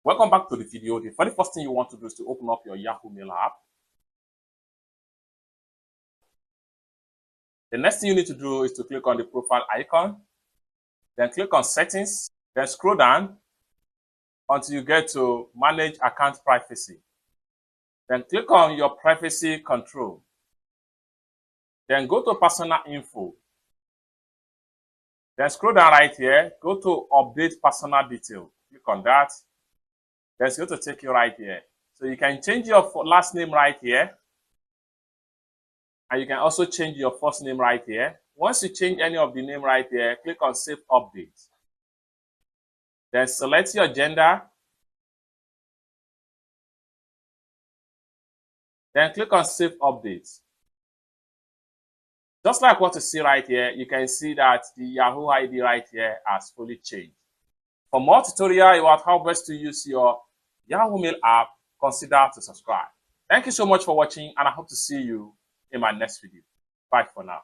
Welcome back to the video. The very first thing you want to do is to open up your Yahoo Mail app. The next thing you need to do is to click on the profile icon, then click on settings, then scroll down until you get to manage account privacy. Then click on your privacy control. Then go to personal info. Then scroll down right here, go to update personal detail. Click on that. Then it's going to take you right here. So you can change your last name right here. And you can also change your first name right here. Once you change any of the name right here, click on Save Update. Then select your gender. Then click on Save Updates. Just like what you see right here, you can see that the Yahoo ID right here has fully changed. For more tutorial about how best to use your Yahoo Mail app, consider to subscribe. Thank you so much for watching, and I hope to see you in my next video. Bye for now.